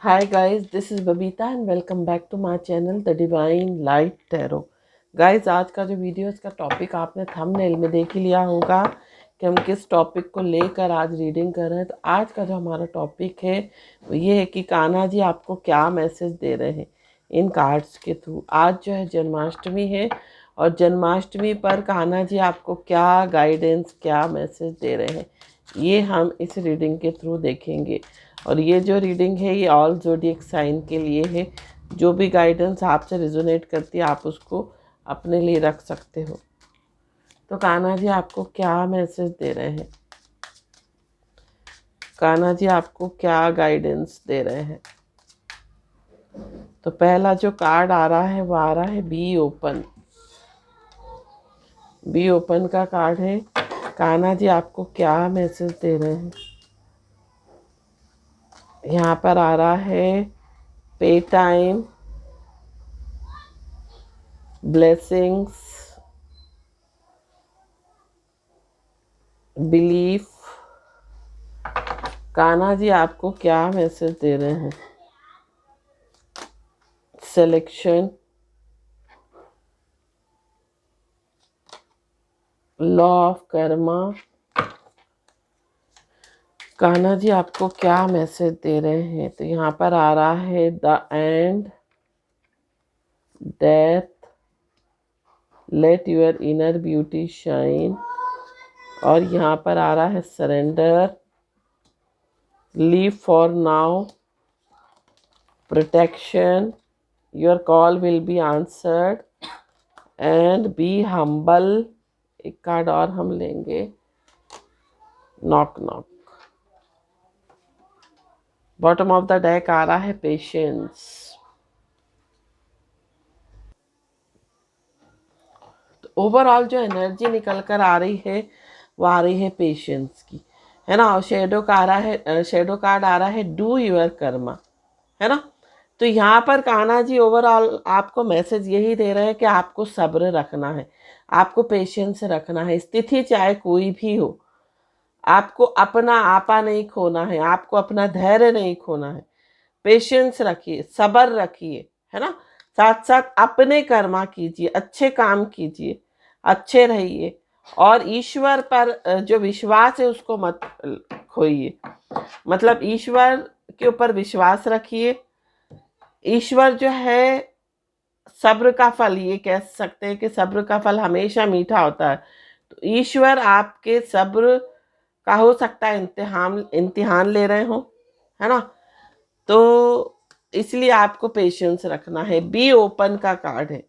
Hi guys, this is Babita and welcome back to my channel The Divine Light Tarot। Guys आज का जो video इसका topic आपने thumbnail में देख ही लिया होगा कि हम किस टॉपिक को लेकर आज रीडिंग कर रहे हैं। तो आज का जो हमारा टॉपिक है वो ये है कि कान्हा जी आपको क्या मैसेज दे रहे हैं इन कार्ड्स के थ्रू। आज जो है जन्माष्टमी है और जन्माष्टमी पर कान्हा जी आपको क्या गाइडेंस, क्या मैसेज दे रहे हैं, ये हम इस रीडिंग के थ्रू देखेंगे। और ये जो रीडिंग है ये ऑल ज़ोडिएक साइन के लिए है। जो भी गाइडेंस आपसे रिजोनेट करती है आप उसको अपने लिए रख सकते हो। तो कान्हा जी आपको क्या मैसेज दे रहे हैं, कान्हा जी आपको क्या गाइडेंस दे रहे हैं। तो पहला जो कार्ड आ रहा है वो आ रहा है बी ओपन। बी ओपन का कार्ड है। कान्हा जी आपको क्या मैसेज दे रहे हैं। यहाँ पर आ रहा है पे time, blessings, belief. Kanha ji आपको क्या मैसेज दे रहे हैं। Selection, law of karma. Kanha ji आपको क्या मैसेज दे रहे हैं। तो यहाँ पर आ रहा है the end, death, let your inner beauty shine. और यहाँ पर आ रहा है surrender, leave for now, protection, your call will be answered and be humble. एक कार्ड और हम लेंगे, knock knock. Bottom of the deck आ रहा है पेशेंस। तो ओवरऑल जो एनर्जी निकल कर आ रही है वो आ रही है पेशेंस की, है ना। और शेडो का आ रहा है, शेडो कार्ड आ रहा है डू योर कर्मा, है ना। तो यहाँ पर कान्हा जी ओवरऑल आपको मैसेज यही दे रहे हैं कि आपको सब्र रखना है, आपको पेशेंस रखना है। स्थिति चाहे कोई भी हो, आपको अपना आपा नहीं खोना है, आपको अपना धैर्य नहीं खोना है। पेशेंस रखिए, सब्र रखिए, है ना। साथ साथ अपने कर्मा कीजिए, अच्छे काम कीजिए, अच्छे रहिए। और ईश्वर पर जो विश्वास है उसको मत खोइए। मतलब ईश्वर के ऊपर विश्वास रखिए। ईश्वर जो है सब्र का फल, ये कह सकते हैं कि सब्र का फल हमेशा मीठा होता है। तो ईश्वर आपके सब्र का हो सकता है इम्तिहान ले रहे हो, है ना। तो इसलिए आपको पेशेंस रखना है। बी ओपन का कार्ड है।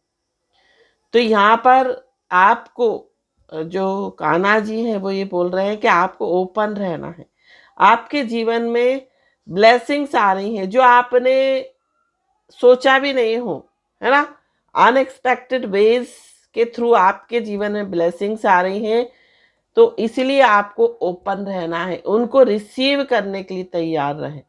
तो यहाँ पर आपको जो कान्हा जी हैं वो ये बोल रहे हैं कि आपको ओपन रहना है। आपके जीवन में ब्लेसिंग्स आ रही हैं जो आपने सोचा भी नहीं हो, है ना। अनएक्सपेक्टेड वेज के थ्रू आपके जीवन में ब्लेसिंग्स आ रही हैं। तो इसलिए आपको ओपन रहना है, उनको रिसीव करने के लिए तैयार रहें।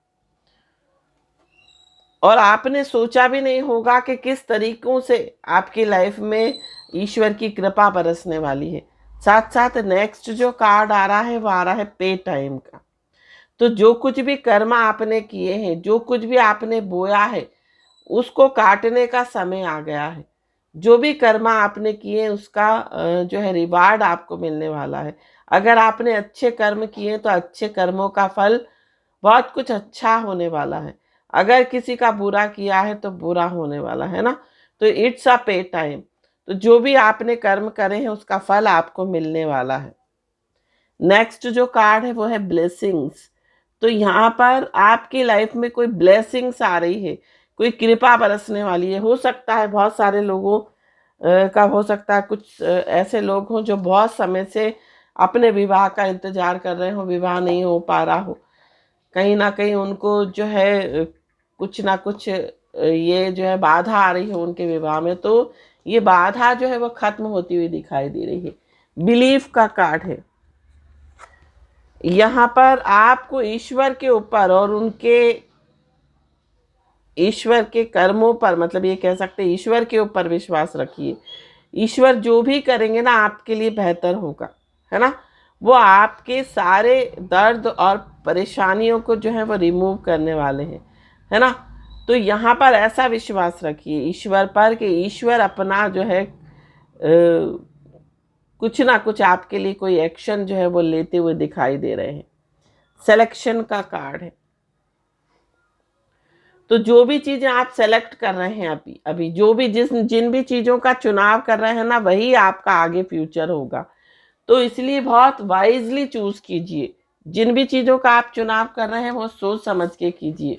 और आपने सोचा भी नहीं होगा कि किस तरीकों से आपकी लाइफ में ईश्वर की कृपा बरसने वाली है। साथ साथ नेक्स्ट जो कार्ड आ रहा है वो आ रहा है पे टाइम का। तो जो कुछ भी कर्म आपने किए हैं, जो कुछ भी आपने बोया है, उसको काटने का समय आ गया है। जो भी कर्म आपने किए उसका जो है रिवार्ड आपको मिलने वाला है। अगर आपने अच्छे कर्म किए तो अच्छे कर्मों का फल बहुत कुछ अच्छा होने वाला है। अगर किसी का बुरा किया है तो बुरा होने वाला है ना। तो इट्स अ पे टाइम। तो जो भी आपने कर्म करे हैं उसका फल आपको मिलने वाला है। नेक्स्ट जो कार्ड है वो है ब्लेसिंग्स। तो यहाँ पर आपकी लाइफ में कोई ब्लेसिंग्स आ रही है, कोई कृपा बरसने वाली है। हो सकता है बहुत सारे लोगों का हो सकता है कुछ ऐसे लोग हों जो बहुत समय से अपने विवाह का इंतजार कर रहे हो, विवाह नहीं हो पा रहा हो। कहीं ना कहीं उनको जो है कुछ ना कुछ ये जो है बाधा आ रही है उनके विवाह में। तो ये बाधा जो है वो खत्म होती हुई दिखाई दे रही है। बिलीफ का कार्ड है। यहाँ पर आपको ईश्वर के ऊपर और उनके ईश्वर के कर्मों पर, मतलब ये कह सकते हैं ईश्वर के ऊपर विश्वास रखिए। ईश्वर जो भी करेंगे ना आपके लिए बेहतर होगा, है ना। वो आपके सारे दर्द और परेशानियों को जो है वो रिमूव करने वाले हैं। है ना। तो यहाँ पर ऐसा विश्वास रखिए ईश्वर पर कि ईश्वर अपना जो है कुछ ना कुछ आपके लिए कोई एक्शन जो है वो लेते हुए दिखाई दे रहे हैं। सिलेक्शन का कार्ड है। तो जो भी चीजें आप सेलेक्ट कर रहे हैं अभी अभी जो भी जिन भी चीजों का चुनाव कर रहे हैं ना, वही आपका आगे फ्यूचर होगा। तो इसलिए बहुत वाइजली चूज कीजिए। जिन भी चीजों का आप चुनाव कर रहे हैं वो सोच समझ के कीजिए।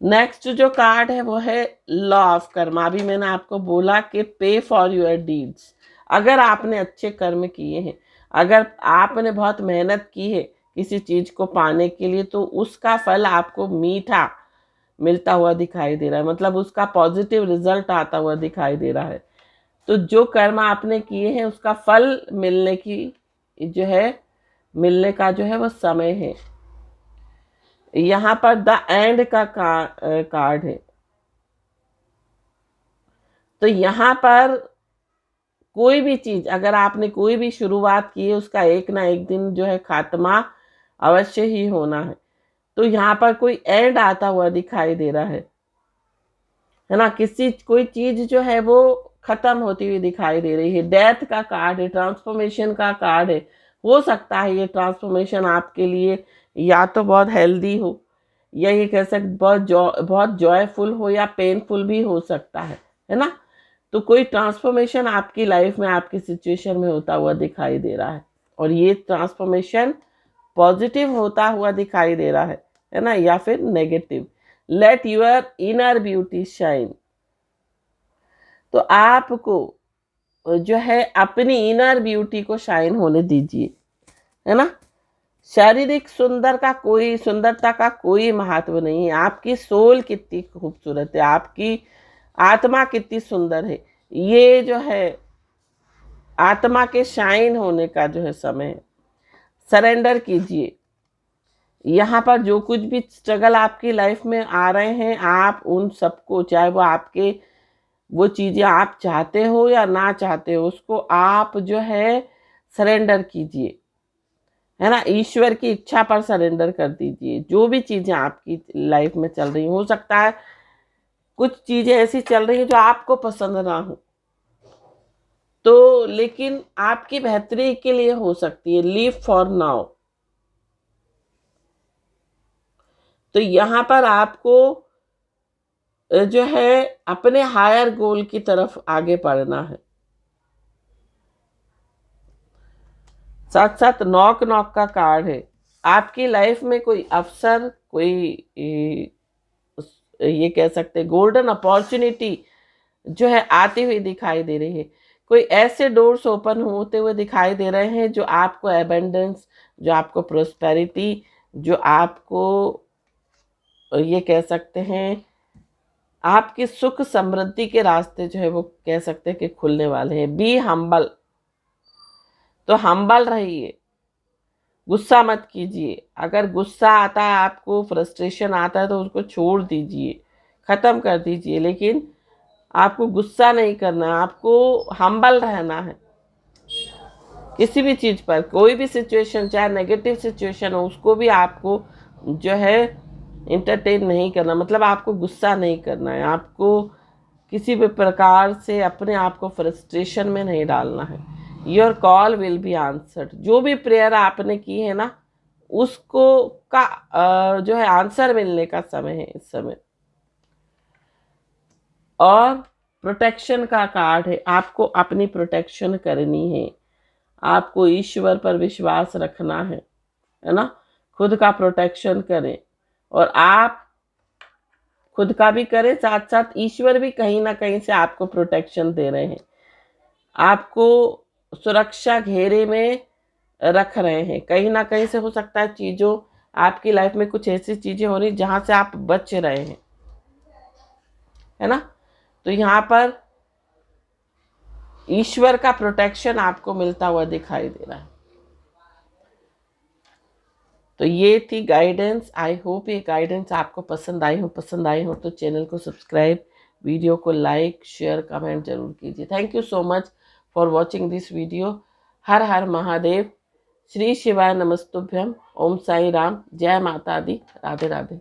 नेक्स्ट जो कार्ड है वो है लॉ ऑफ कर्मा। अभी मैंने आपको बोला कि पे फॉर योर डीड्स। अगर आपने अच्छे कर्म किए हैं, अगर आपने बहुत मेहनत की है किसी चीज को पाने के लिए, तो उसका फल आपको मीठा मिलता हुआ दिखाई दे रहा है, मतलब उसका पॉजिटिव रिजल्ट आता हुआ दिखाई दे रहा है। तो जो कर्म आपने किए हैं उसका फल मिलने की जो है मिलने का जो है वो समय है। यहाँ पर द एंड का कार्ड है। तो यहाँ पर कोई भी चीज अगर आपने कोई भी शुरुआत की है उसका एक ना एक दिन जो है खात्मा अवश्य ही होना है। तो यहाँ पर कोई एंड आता हुआ दिखाई दे रहा है ना। कोई चीज जो है वो खत्म होती हुई दिखाई दे रही है। डेथ का कार्ड है, ट्रांसफॉर्मेशन का कार्ड है। हो सकता है ये ट्रांसफॉर्मेशन आपके लिए या तो बहुत हेल्दी हो, या ये कह सकते बहुत जॉयफुल हो, या पेनफुल भी हो सकता है ना। तो कोई ट्रांसफॉर्मेशन आपकी लाइफ में आपकी सिचुएशन में होता हुआ दिखाई दे रहा है, और ये ट्रांसफॉर्मेशन पॉजिटिव होता हुआ दिखाई दे रहा है ना, या फिर negative. Let your inner beauty shine. तो आपको जो है अपनी इनर ब्यूटी को शाइन होने दीजिए, है ना। शारीरिक सुंदरता का कोई महत्व नहीं है। आपकी सोल कितनी खूबसूरत है, आपकी आत्मा कितनी सुंदर है, ये जो है आत्मा के शाइन होने का जो है समय है। सरेंडर कीजिए। यहाँ पर जो कुछ भी स्ट्रगल आपकी लाइफ में आ रहे हैं, आप उन सबको, चाहे वो चीज़ें आप चाहते हो या ना चाहते हो, उसको आप जो है सरेंडर कीजिए, है ना। ईश्वर की इच्छा पर सरेंडर कर दीजिए। जो भी चीज़ें आपकी लाइफ में चल रही, हो सकता है कुछ चीज़ें ऐसी चल रही हैं जो आपको पसंद ना हो, तो लेकिन आपकी बेहतरी के लिए हो सकती है। Leave for now. तो यहाँ पर आपको जो है अपने हायर गोल की तरफ आगे बढ़ना है। साथ साथ नॉक नॉक का कार्ड है। आपकी लाइफ में कोई अवसर, कोई ये कह सकते गोल्डन अपॉर्चुनिटी जो है आती हुई दिखाई दे रही है। कोई ऐसे डोर्स ओपन होते हुए दिखाई दे रहे हैं जो आपको एबेंडेंस, जो आपको प्रोस्पेरिटी, जो आपको ये कह सकते हैं आपकी सुख समृद्धि के रास्ते जो है वो कह सकते हैं कि खुलने वाले हैं। Be humble. तो हम्बल रहिए, गुस्सा मत कीजिए। अगर गुस्सा आता है आपको, फ्रस्ट्रेशन आता है, तो उसको छोड़ दीजिए, ख़त्म कर दीजिए। लेकिन आपको गुस्सा नहीं करना है, आपको हम्बल रहना है। किसी भी चीज़ पर, कोई भी सिचुएशन, चाहे नेगेटिव सिचुएशन हो, उसको भी आपको जो है इंटरटेन नहीं करना, मतलब आपको गुस्सा नहीं करना है। आपको किसी भी प्रकार से अपने आप को फ्रस्ट्रेशन में नहीं डालना है। Your call will be answered. जो भी प्रेयर आपने की है ना, उसको का जो है आंसर मिलने का समय है इस समय। और प्रोटेक्शन का कार्ड है। आपको अपनी प्रोटेक्शन करनी है, आपको ईश्वर पर विश्वास रखना है ना। खुद का प्रोटेक्शन करें, और आप खुद का भी करें, साथ साथ ईश्वर भी कहीं ना कहीं से आपको प्रोटेक्शन दे रहे हैं, आपको सुरक्षा घेरे में रख रहे हैं। कहीं ना कहीं से हो सकता है चीज़ों आपकी लाइफ में कुछ ऐसी चीज़ें हो रही जहाँ से आप बच रहे हैं, है ना। तो यहाँ पर ईश्वर का प्रोटेक्शन आपको मिलता हुआ दिखाई दे रहा है। तो ये थी गाइडेंस। आई होप ये गाइडेंस आपको पसंद आई हो तो चैनल को सब्सक्राइब, वीडियो को लाइक, शेयर, कमेंट जरूर कीजिए। Thank you so much for watching this video. हर हर महादेव। श्री शिवाय नमस्तुभ्यम। ओम साई राम। जय माता दी। राधे राधे।